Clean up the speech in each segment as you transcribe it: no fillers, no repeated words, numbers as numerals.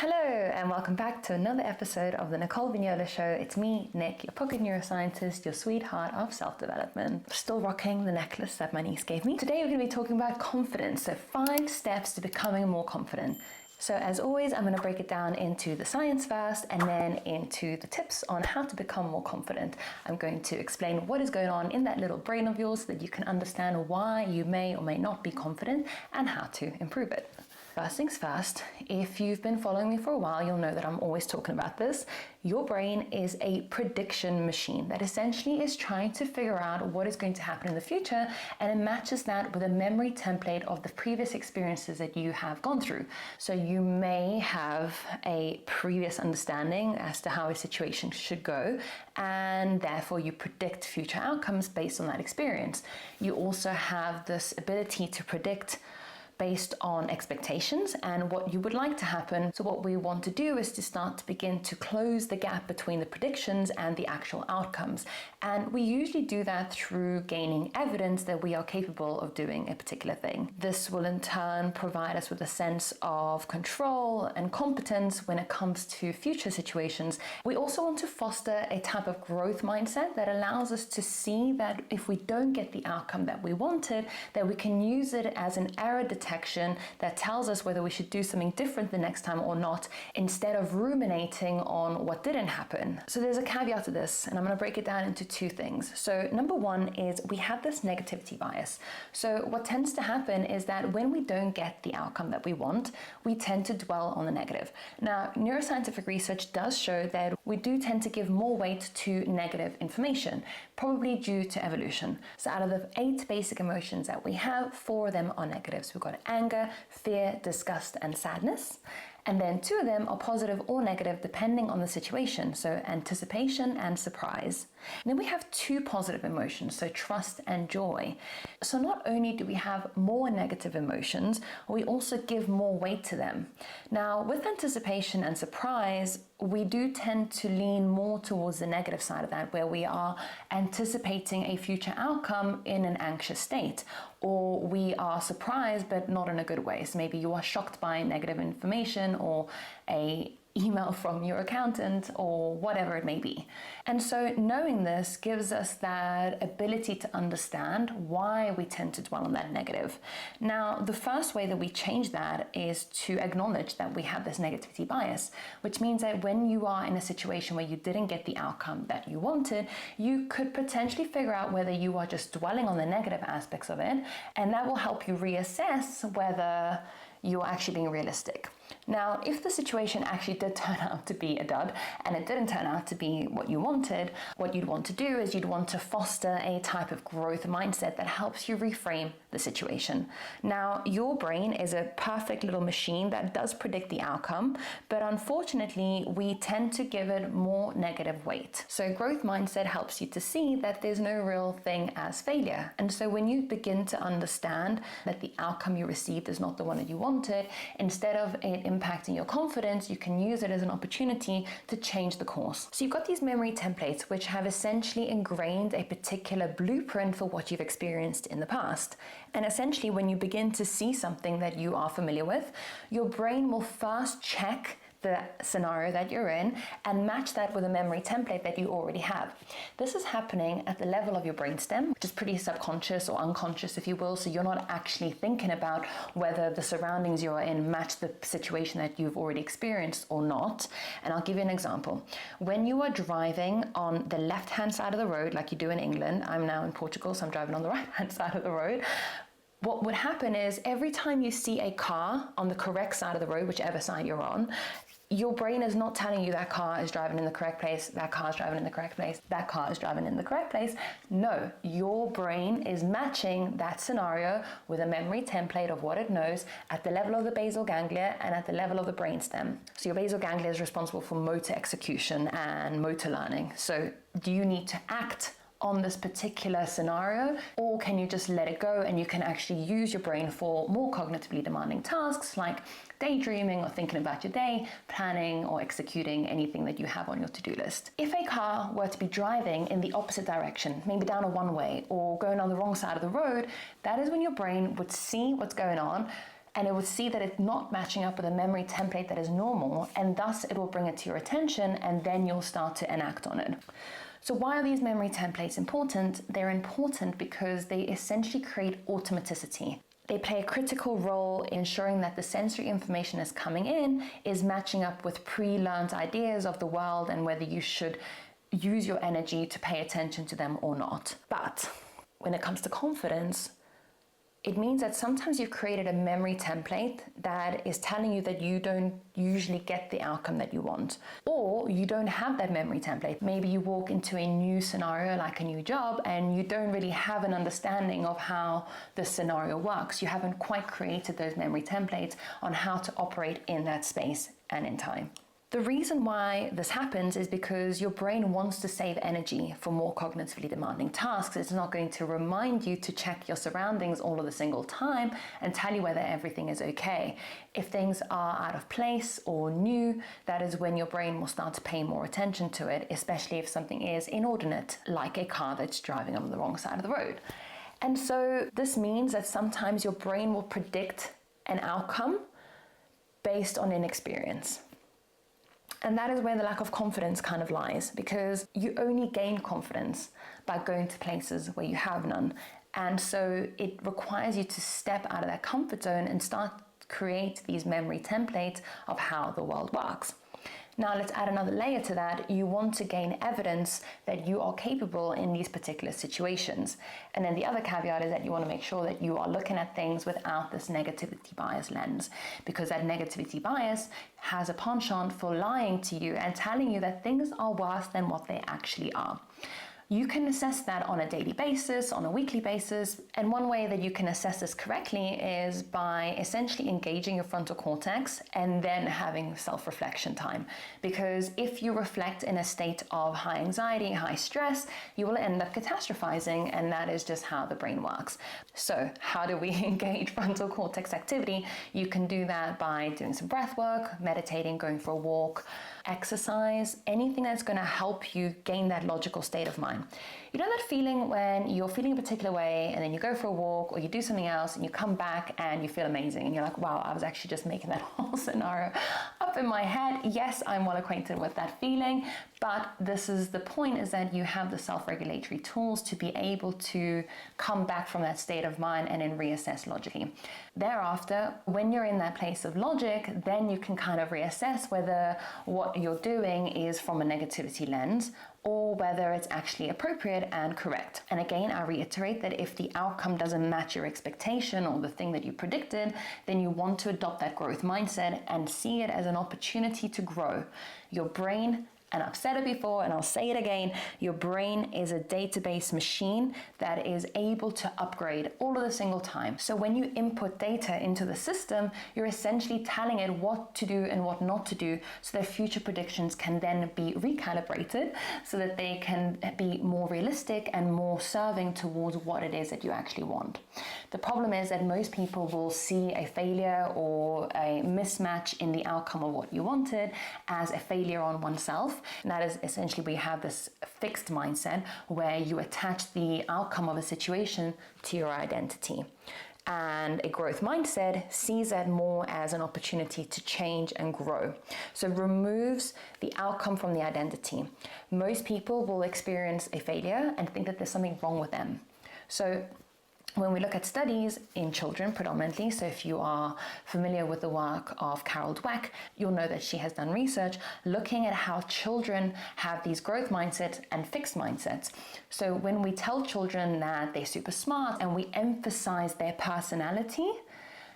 Hello and welcome back to another episode of the Nicole Vignola Show. It's me, Nick, your pocket neuroscientist, your sweetheart of self-development. Still rocking the necklace that my niece gave me. Today we're going to be talking about confidence, so 5 steps to becoming more confident. So as always, I'm going to break it down into the science first and then into the tips on how to become more confident. I'm going to explain what is going on in that little brain of yours so that you can understand why you may or may not be confident and how to improve it. First things first, if you've been following me for a while, you'll know that I'm always talking about this. Your brain is a prediction machine that essentially is trying to figure out what is going to happen in the future, and it matches that with a memory template of the previous experiences that you have gone through. So you may have a previous understanding as to how a situation should go, and therefore you predict future outcomes based on that experience. You also have this ability to predict based on expectations and what you would like to happen. So what we want to do is to start to begin to close the gap between the predictions and the actual outcomes. And we usually do that through gaining evidence that we are capable of doing a particular thing. This will in turn provide us with a sense of control and competence when it comes to future situations. We also want to foster a type of growth mindset that allows us to see that if we don't get the outcome that we wanted, that we can use it as an error detection that tells us whether we should do something different the next time or not, instead of ruminating on what didn't happen. So there's a caveat to this, and I'm going to break it down into 2 things. So number 1 is we have this negativity bias. So what tends to happen is that when we don't get the outcome that we want, we tend to dwell on the negative. Now, neuroscientific research does show that we do tend to give more weight to negative information, probably due to evolution. So out of the 8 basic emotions that we have, 4 of them are negatives. We've got anger, fear, disgust, and sadness. And then 2 of them are positive or negative depending on the situation, so anticipation and surprise. And then we have 2 positive emotions, so trust and joy. So not only do we have more negative emotions, we also give more weight to them. Now, with anticipation and surprise, we do tend to lean more towards the negative side of that, where we are anticipating a future outcome in an anxious state, or we are surprised but not in a good way. So maybe you are shocked by negative information or a email from your accountant or whatever it may be. And so knowing this gives us that ability to understand why we tend to dwell on that negative. Now, the first way that we change that is to acknowledge that we have this negativity bias, which means that when you are in a situation where you didn't get the outcome that you wanted, you could potentially figure out whether you are just dwelling on the negative aspects of it, and that will help you reassess whether you're actually being realistic. Now, if the situation actually did turn out to be a dud and it didn't turn out to be what you wanted, what you'd want to do is you'd want to foster a type of growth mindset that helps you reframe the situation. Now, your brain is a perfect little machine that does predict the outcome, but unfortunately, we tend to give it more negative weight. So growth mindset helps you to see that there's no real thing as failure. And so when you begin to understand that the outcome you received is not the one that you wanted, instead of it impacting your confidence, you can use it as an opportunity to change the course. So you've got these memory templates which have essentially ingrained a particular blueprint for what you've experienced in the past. And essentially, when you begin to see something that you are familiar with, your brain will first check the scenario that you're in and match that with a memory template that you already have. This is happening at the level of your brainstem, which is pretty subconscious or unconscious, if you will, so you're not actually thinking about whether the surroundings you're in match the situation that you've already experienced or not. And I'll give you an example. When you are driving on the left-hand side of the road, like you do in England, I'm now in Portugal, so I'm driving on the right-hand side of the road, what would happen is every time you see a car on the correct side of the road, whichever side you're on, your brain is not telling you that car is driving in the correct place, that car is driving in the correct place, that car is driving in the correct place. No, your brain is matching that scenario with a memory template of what it knows at the level of the basal ganglia and at the level of the brainstem. So your basal ganglia is responsible for motor execution and motor learning. So do you need to act on this particular scenario, or can you just let it go and you can actually use your brain for more cognitively demanding tasks like daydreaming or thinking about your day, planning or executing anything that you have on your to-do list. If a car were to be driving in the opposite direction, maybe down a one-way or going on the wrong side of the road, that is when your brain would see what's going on and it would see that it's not matching up with a memory template that is normal, and thus it will bring it to your attention, and then you'll start to enact on it. So why are these memory templates important? They're important because they essentially create automaticity. They play a critical role in ensuring that the sensory information that's coming in is matching up with pre-learned ideas of the world and whether you should use your energy to pay attention to them or not. But when it comes to confidence, it means that sometimes you've created a memory template that is telling you that you don't usually get the outcome that you want, or you don't have that memory template. Maybe you walk into a new scenario like a new job and you don't really have an understanding of how the scenario works. You haven't quite created those memory templates on how to operate in that space and in time. The reason why this happens is because your brain wants to save energy for more cognitively demanding tasks. It's not going to remind you to check your surroundings all of the single time and tell you whether everything is okay. If things are out of place or new, that is when your brain will start to pay more attention to it, especially if something is inordinate, like a car that's driving on the wrong side of the road. And so this means that sometimes your brain will predict an outcome based on inexperience. And that is where the lack of confidence kind of lies, because you only gain confidence by going to places where you have none. And so it requires you to step out of that comfort zone and start to create these memory templates of how the world works. Now let's add another layer to that. You want to gain evidence that you are capable in these particular situations. And then the other caveat is that you want to make sure that you are looking at things without this negativity bias lens, because that negativity bias has a penchant for lying to you and telling you that things are worse than what they actually are. You can assess that on a daily basis, on a weekly basis, and one way that you can assess this correctly is by essentially engaging your frontal cortex and then having self-reflection time. Because if you reflect in a state of high anxiety, high stress, you will end up catastrophizing, and that is just how the brain works. So how do we engage frontal cortex activity? You can do that by doing some breath work, meditating, going for a walk, exercise, anything that's going to help you gain that logical state of mind. You know that feeling when you're feeling a particular way and then you go for a walk or you do something else and you come back and you feel amazing and you're like, wow, I was actually just making that whole scenario up in my head. Yes, I'm well acquainted with that feeling, but this is the point, is that you have the self-regulatory tools to be able to come back from that state of mind and then reassess logically. Thereafter, when you're in that place of logic, then you can kind of reassess whether what you're doing is from a negativity lens or whether it's actually appropriate and correct. And again, I reiterate that if the outcome doesn't match your expectation or the thing that you predicted, then you want to adopt that growth mindset and see it as an opportunity to grow. Your brain, and I've said it before and I'll say it again, your brain is a database machine that is able to upgrade all of the single time. So when you input data into the system, you're essentially telling it what to do and what not to do, so that future predictions can then be recalibrated so that they can be more realistic and more serving towards what it is that you actually want. The problem is that most people will see a failure or a mismatch in the outcome of what you wanted as a failure on oneself. And that is essentially where you have this fixed mindset where you attach the outcome of a situation to your identity. And a growth mindset sees that more as an opportunity to change and grow. So it removes the outcome from the identity. Most people will experience a failure and think that there's something wrong with them. So when we look at studies in children predominantly, so if you are familiar with the work of Carol Dweck, you'll know that she has done research looking at how children have these growth mindsets and fixed mindsets. So when we tell children that they're super smart and we emphasize their personality,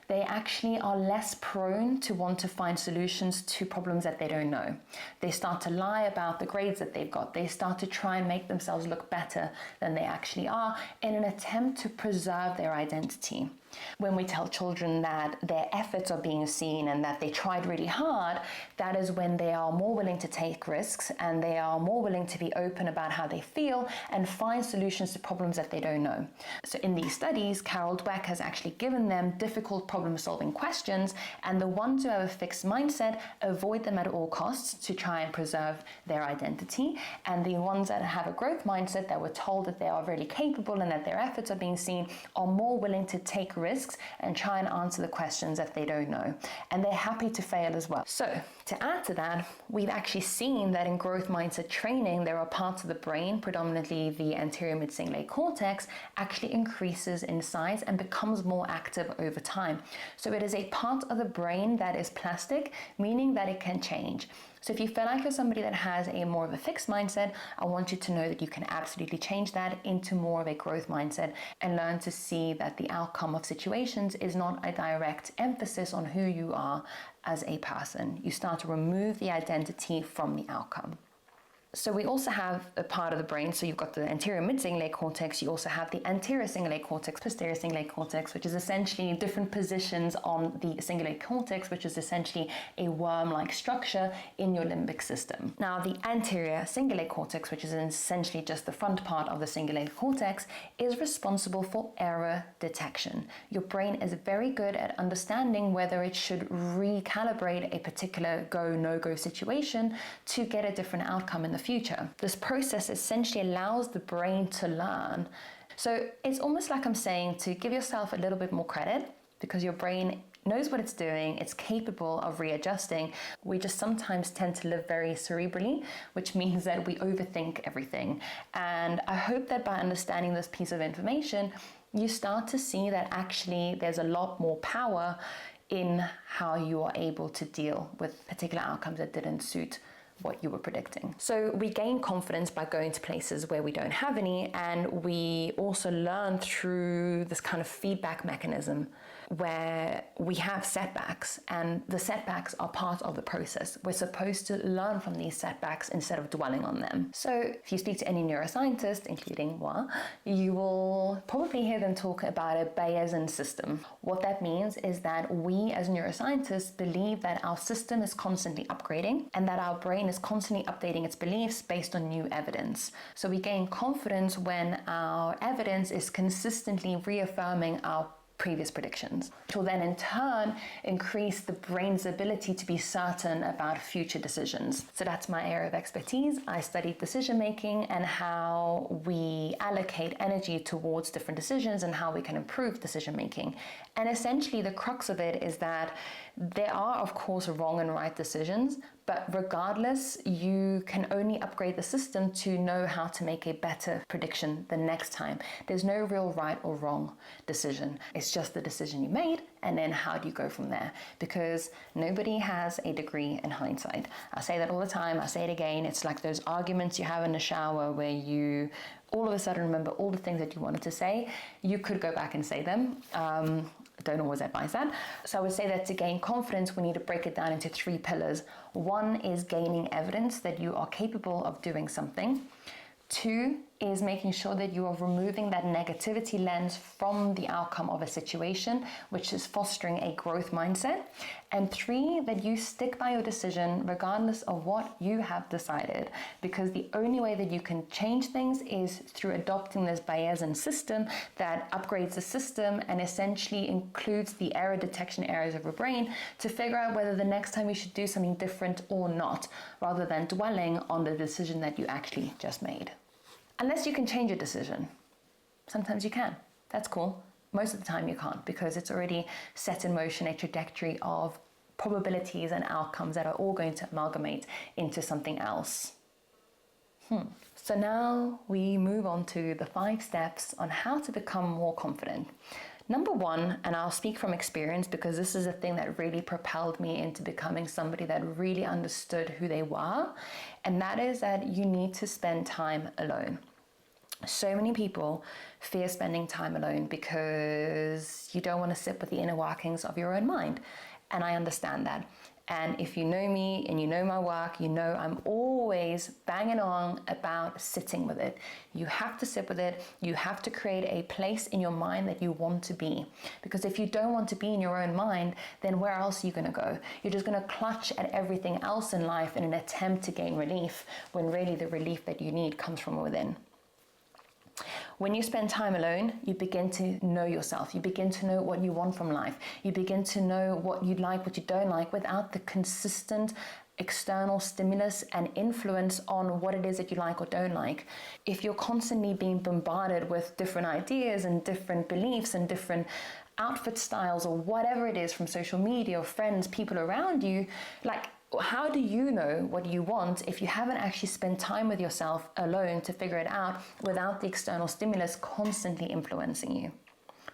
they actually are less prone to want to find solutions to problems that they don't know. They start to lie about the grades that they've got. They start to try and make themselves look better than they actually are in an attempt to preserve their identity. When we tell children that their efforts are being seen and that they tried really hard, that is when they are more willing to take risks and they are more willing to be open about how they feel and find solutions to problems that they don't know. So in these studies, Carol Dweck has actually given them difficult problem-solving questions, and the ones who have a fixed mindset avoid them at all costs to try and preserve their identity, and the ones that have a growth mindset that were told that they are really capable and that their efforts are being seen are more willing to take risks risks and try and answer the questions that they don't know. And they're happy to fail as well. So to add to that, we've actually seen that in growth mindset training, there are parts of the brain, predominantly the anterior mid-cingulate cortex, actually increases in size and becomes more active over time. So it is a part of the brain that is plastic, meaning that it can change. So if you feel like you're somebody that has a more of a fixed mindset, I want you to know that you can absolutely change that into more of a growth mindset and learn to see that the outcome of situations is not a direct emphasis on who you are as a person. You start to remove the identity from the outcome. So we also have a part of the brain, so you've got the anterior mid-cingulate cortex, you also have the anterior cingulate cortex, posterior cingulate cortex, which is essentially different positions on the cingulate cortex, which is essentially a worm-like structure in your limbic system. Now, the anterior cingulate cortex, which is essentially just the front part of the cingulate cortex, is responsible for error detection. Your brain is very good at understanding whether it should recalibrate a particular go, no-go situation to get a different outcome in the future. This process essentially allows the brain to learn. So it's almost like I'm saying to give yourself a little bit more credit, because your brain knows what it's doing, it's capable of readjusting. We just sometimes tend to live very cerebrally, which means that we overthink everything. And I hope that by understanding this piece of information, you start to see that actually there's a lot more power in how you are able to deal with particular outcomes that didn't suit what you were predicting. So we gain confidence by going to places where we don't have any, and we also learn through this kind of feedback mechanism where we have setbacks, and the setbacks are part of the process. We're supposed to learn from these setbacks instead of dwelling on them. So if you speak to any neuroscientist, including moi, you will probably hear them talk about a Bayesian system. What that means is that we as neuroscientists believe that our system is constantly upgrading and that our brain is constantly updating its beliefs based on new evidence. So we gain confidence when our evidence is consistently reaffirming our previous predictions, which will then in turn increase the brain's ability to be certain about future decisions. So that's my area of expertise. I studied decision making and how we allocate energy towards different decisions and how we can improve decision making. And essentially the crux of it is that there are, of course, wrong and right decisions, but regardless, you can only upgrade the system to know how to make a better prediction the next time. There's no real right or wrong decision. It's just the decision you made, and then how do you go from there? Because nobody has a degree in hindsight. I say that all the time, I say it again, it's like those arguments you have in the shower where you all of a sudden remember all the things that you wanted to say. You could go back and say them. Don't always advise that. So I would say that to gain confidence, we need to break it down into 3 pillars. 1 is gaining evidence that you are capable of doing something. 2 is making sure that you are removing that negativity lens from the outcome of a situation, which is fostering a growth mindset. And 3, that you stick by your decision regardless of what you have decided, because the only way that you can change things is through adopting this Bayesian system that upgrades the system and essentially includes the error detection areas of your brain to figure out whether the next time you should do something different or not, rather than dwelling on the decision that you actually just made. Unless you can change your decision. Sometimes you can. That's cool. Most of the time you can't, because it's already set in motion a trajectory of probabilities and outcomes that are all going to amalgamate into something else. So now we move on to the 5 steps on how to become more confident. Number 1, and I'll speak from experience because this is a thing that really propelled me into becoming somebody that really understood who they were, and that is that you need to spend time alone. So many people fear spending time alone because you don't want to sit with the inner workings of your own mind, and I understand that. And if you know me and you know my work, you know I'm always banging on about sitting with it. You have to sit with it. You have to create a place in your mind that you want to be. Because if you don't want to be in your own mind, then where else are you going to go? You're just going to clutch at everything else in life in an attempt to gain relief, when really the relief that you need comes from within. When you spend time alone, you begin to know yourself. You begin to know what you want from life. You begin to know what you like, what you don't like, without the consistent external stimulus and influence on what it is that you like or don't like. If you're constantly being bombarded with different ideas and different beliefs and different outfit styles or whatever it is from social media or friends, people around you, like, how do you know what you want if you haven't actually spent time with yourself alone to figure it out without the external stimulus constantly influencing you?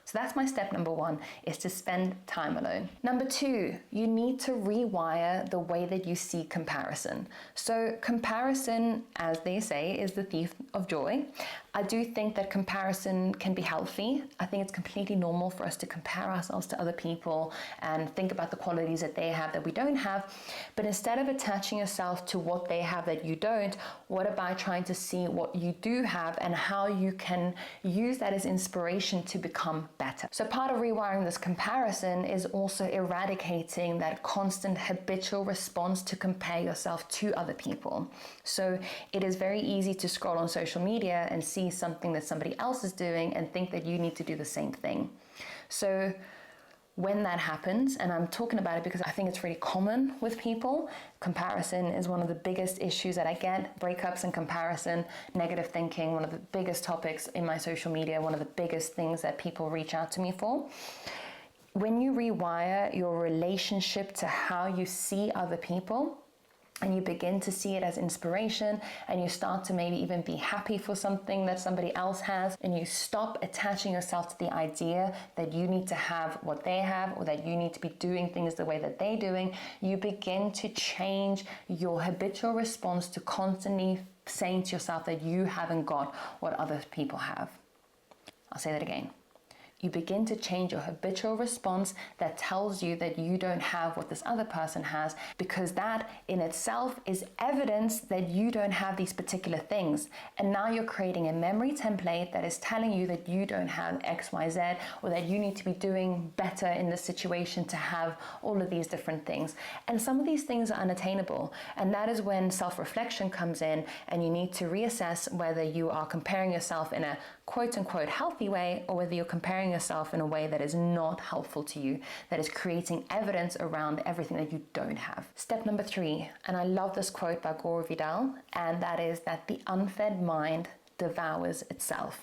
So that's my step number one, is to spend time alone. Number two, you need to rewire the way that you see comparison. So comparison, as they say, is the thief of joy. I do think that comparison can be healthy. I think it's completely normal for us to compare ourselves to other people and think about the qualities that they have that we don't have. But instead of attaching yourself to what they have that you don't, what about trying to see what you do have and how you can use that as inspiration to become better? So part of rewiring this comparison is also eradicating that constant habitual response to compare yourself to other people. So it is very easy to scroll on social media and see something that somebody else is doing and think that you need to do the same thing. So when that happens, and I'm talking about it because I think it's really common with people, comparison is one of the biggest issues that I get. Breakups and comparison, negative thinking, one of the biggest topics in my social media, one of the biggest things that people reach out to me for. When you rewire your relationship to how you see other people, and you begin to see it as inspiration, and you start to maybe even be happy for something that somebody else has, and you stop attaching yourself to the idea that you need to have what they have or that you need to be doing things the way that they're doing, you begin to change your habitual response to constantly saying to yourself that you haven't got what other people have. I'll say that again. You begin to change your habitual response that tells you that you don't have what this other person has, because that in itself is evidence that you don't have these particular things. And now you're creating a memory template that is telling you that you don't have X, Y, Z, or that you need to be doing better in this situation to have all of these different things. And some of these things are unattainable. And that is when self-reflection comes in, and you need to reassess whether you are comparing yourself in a quote unquote healthy way, or whether you're comparing yourself in a way that is not helpful to you, that is creating evidence around everything that you don't have. Step number 3, and I love this quote by Gore Vidal, and that is that the unfed mind devours itself.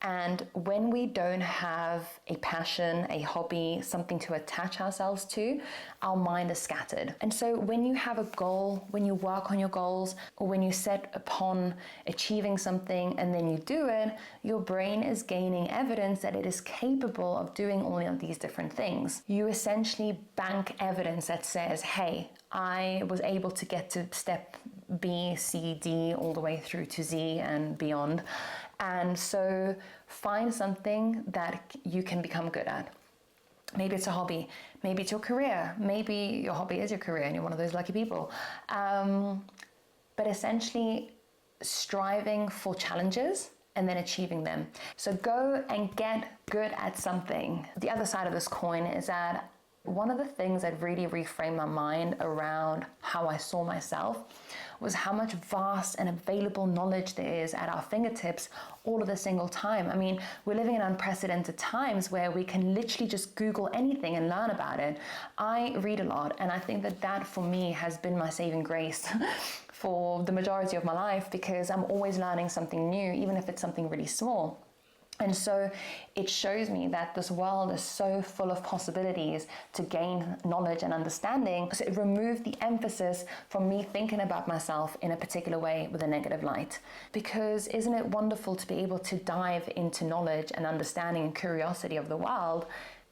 And when we don't have a passion, a hobby, something to attach ourselves to, our mind is scattered. And so when you have a goal, when you work on your goals, or when you set upon achieving something and then you do it, your brain is gaining evidence that it is capable of doing all of these different things. You essentially bank evidence that says, hey, I was able to get to step B, C, D, all the way through to Z and beyond. And so find something that you can become good at. Maybe it's a hobby, maybe it's your career, maybe your hobby is your career and you're one of those lucky people. But essentially striving for challenges and then achieving them. So go and get good at something. The other side of this coin is that one of the things that really reframed my mind around how I saw myself was how much vast and available knowledge there is at our fingertips all of the single time. I mean, we're living in unprecedented times where we can literally just Google anything and learn about it. I read a lot, and I think that that for me has been my saving grace for the majority of my life, because I'm always learning something new, even if it's something really small. And so it shows me that this world is so full of possibilities to gain knowledge and understanding. So it removed the emphasis from me thinking about myself in a particular way with a negative light. Because isn't it wonderful to be able to dive into knowledge and understanding and curiosity of the world,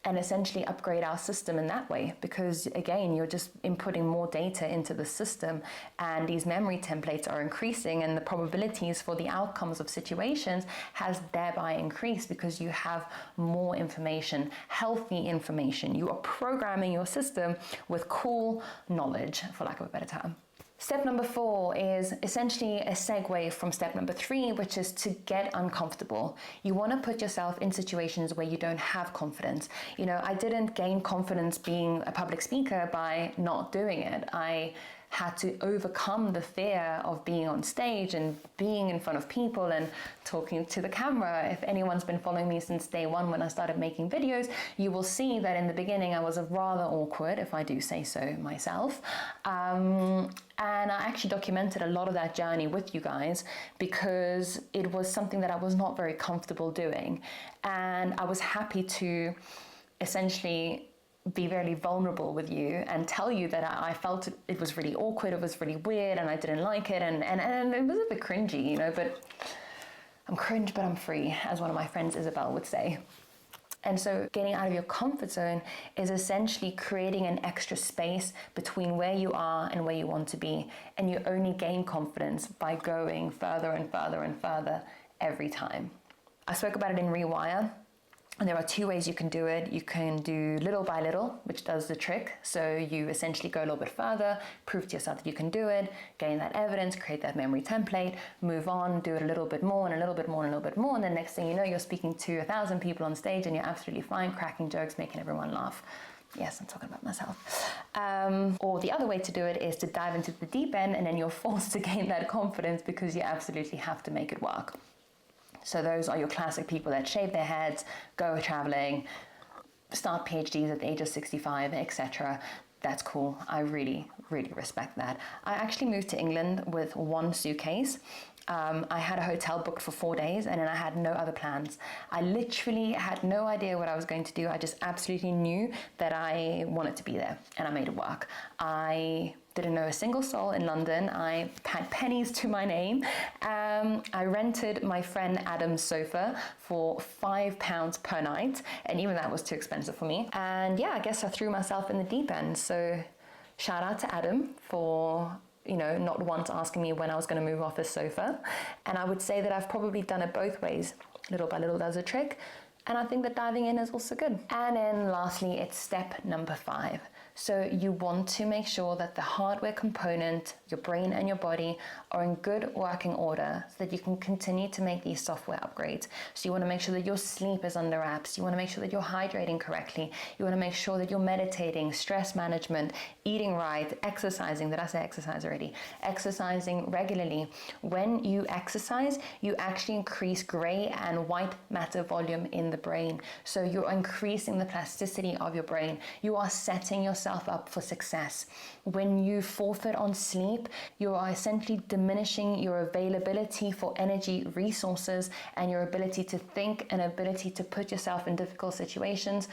and essentially upgrade our system in that way? Because again, you're just inputting more data into the system, and these memory templates are increasing, and the probabilities for the outcomes of situations has thereby increased because you have more information, healthy information. You are programming your system with cool knowledge, for lack of a better term. Step number 4 is essentially a segue from step number 3, which is to get uncomfortable. You want to put yourself in situations where you don't have confidence. You know, I didn't gain confidence being a public speaker by not doing it. I had to overcome the fear of being on stage and being in front of people and talking to the camera. If anyone's been following me since day one when I started making videos, you will see that in the beginning I was rather awkward, if I do say so myself. And I actually documented a lot of that journey with you guys because it was something that I was not very comfortable doing. And I was happy to essentially be very vulnerable with you and tell you that I felt it was really awkward, it was really weird, and I didn't like it, and it was a bit cringy, you know, but I'm cringe, but I'm free, as one of my friends Isabel would say. And so getting out of your comfort zone is essentially creating an extra space between where you are and where you want to be. And you only gain confidence by going further and further and further every time. I spoke about it in Rewire. And there are two ways you can do it. You can do little by little, which does the trick. So you essentially go a little bit further, prove to yourself that you can do it, gain that evidence, create that memory template, move on, do it a little bit more and a little bit more and a little bit more. And then next thing you know, you're speaking to 1,000 people on stage and you're absolutely fine, cracking jokes, making everyone laugh. Yes, I'm talking about myself. Or the other way to do it is to dive into the deep end, and then you're forced to gain that confidence because you absolutely have to make it work. So those are your classic people that shave their heads, go traveling, start PhDs at the age of 65, etc. That's cool. I really, really respect that. I actually moved to England with one suitcase. I had a hotel booked for 4 days, and then I had no other plans. I literally had no idea what I was going to do. I just absolutely knew that I wanted to be there, and I made it work. I didn't know a single soul in London. I had pennies to my name. I rented my friend Adam's sofa for £5 per night, and even that was too expensive for me. And yeah, I guess I threw myself in the deep end. So shout out to Adam for, you know, not once asking me when I was going to move off his sofa. And I would say that I've probably done it both ways. Little by little does a trick. And I think that diving in is also good. And then lastly, it's step number 5. So you want to make sure that the hardware component, your brain and your body, are in good working order so that you can continue to make these software upgrades. So you want to make sure that your sleep is under wraps. You want to make sure that you're hydrating correctly. You want to make sure that you're meditating, stress management, eating right, exercising. Did I say exercise already? Exercising regularly. When you exercise, you actually increase gray and white matter volume in the brain. So you're increasing the plasticity of your brain. You are setting yourself up for success. When you forfeit on sleep, you are essentially diminishing your availability for energy resources and your ability to think and ability to put yourself in difficult situations.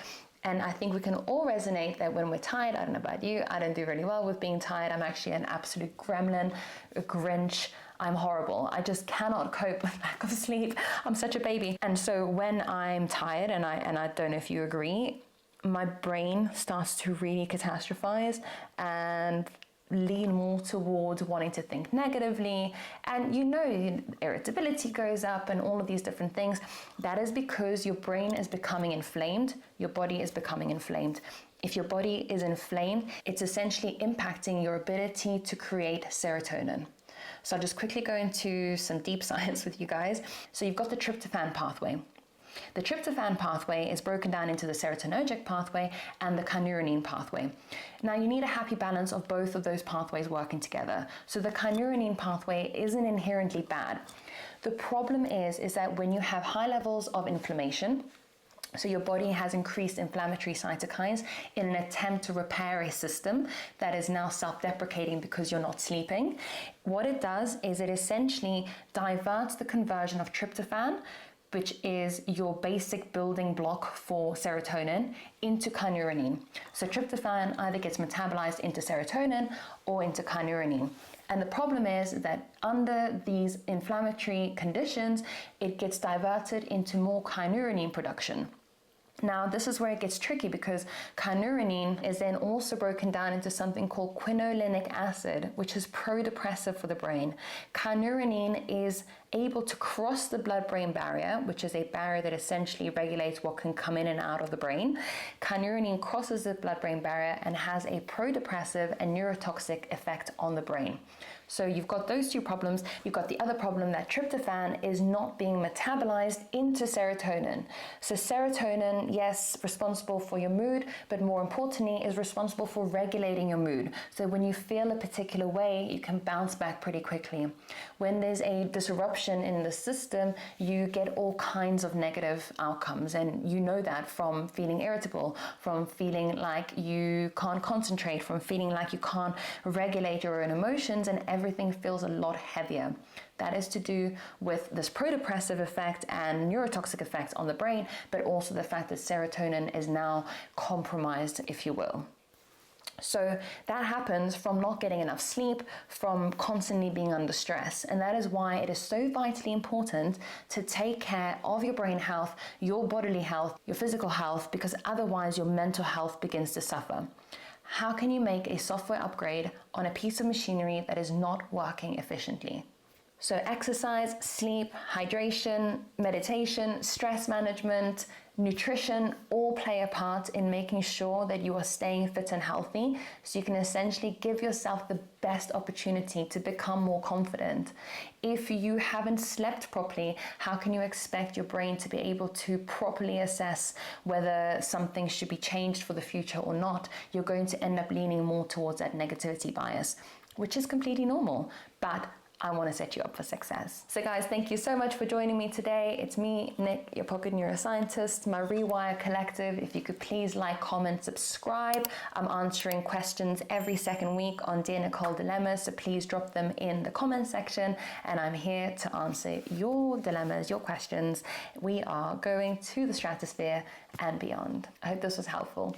And I think we can all resonate that when we're tired, I don't know about you, I don't do really well with being tired. I'm actually an absolute gremlin, a Grinch. I'm horrible. I just cannot cope with lack of sleep. I'm such a baby. And so when I'm tired, and I don't know if you agree, my brain starts to really catastrophize and lean more towards wanting to think negatively, and you know, irritability goes up and all of these different things. That is because your brain is becoming inflamed, your body is becoming inflamed. If your body is inflamed, it's essentially impacting your ability to create serotonin. So I'll just quickly go into some deep science with you guys. So you've got the tryptophan pathway. The tryptophan pathway is broken down into the serotonergic pathway and the kynurenine pathway. Now you need a happy balance of both of those pathways working together. So the kynurenine pathway isn't inherently bad. The problem is that when you have high levels of inflammation, so your body has increased inflammatory cytokines in an attempt to repair a system that is now self-deprecating because you're not sleeping. What it does is it essentially diverts the conversion of tryptophan, which is your basic building block for serotonin, into kynurenine. So tryptophan either gets metabolized into serotonin or into kynurenine. And the problem is that under these inflammatory conditions, it gets diverted into more kynurenine production. Now, this is where it gets tricky because kynurenine is then also broken down into something called quinolinic acid, which is pro-depressive for the brain. Kynurenine is able to cross the blood-brain barrier, which is a barrier that essentially regulates what can come in and out of the brain. Kynurenine crosses the blood-brain barrier and has a pro-depressive and neurotoxic effect on the brain. So you've got those two problems. You've got the other problem that tryptophan is not being metabolized into serotonin. So serotonin, yes, responsible for your mood, but more importantly is responsible for regulating your mood. So when you feel a particular way, you can bounce back pretty quickly. When there's a disruption in the system, you get all kinds of negative outcomes. And you know that from feeling irritable, from feeling like you can't concentrate, from feeling like you can't regulate your own emotions, and everything feels a lot heavier. That is to do with this pro-depressive effect and neurotoxic effects on the brain, but also the fact that serotonin is now compromised, if you will. So that happens from not getting enough sleep, from constantly being under stress. And that is why it is so vitally important to take care of your brain health, your bodily health, your physical health, because otherwise your mental health begins to suffer. How can you make a software upgrade on a piece of machinery that is not working efficiently? So exercise, sleep, hydration, meditation, stress management, nutrition all play a part in making sure that you are staying fit and healthy, so you can essentially give yourself the best opportunity to become more confident. If you haven't slept properly, how can you expect your brain to be able to properly assess whether something should be changed for the future or not? You're going to end up leaning more towards that negativity bias, which is completely normal, but I want to set you up for success. So guys, thank you so much for joining me today. It's me, Nick, your pocket neuroscientist, my Rewire Collective. If you could please like, comment, subscribe. I'm answering questions every second week on Dear Nicole Dilemmas, so please drop them in the comment section and I'm here to answer your dilemmas, your questions. We are going to the stratosphere and beyond. I hope this was helpful.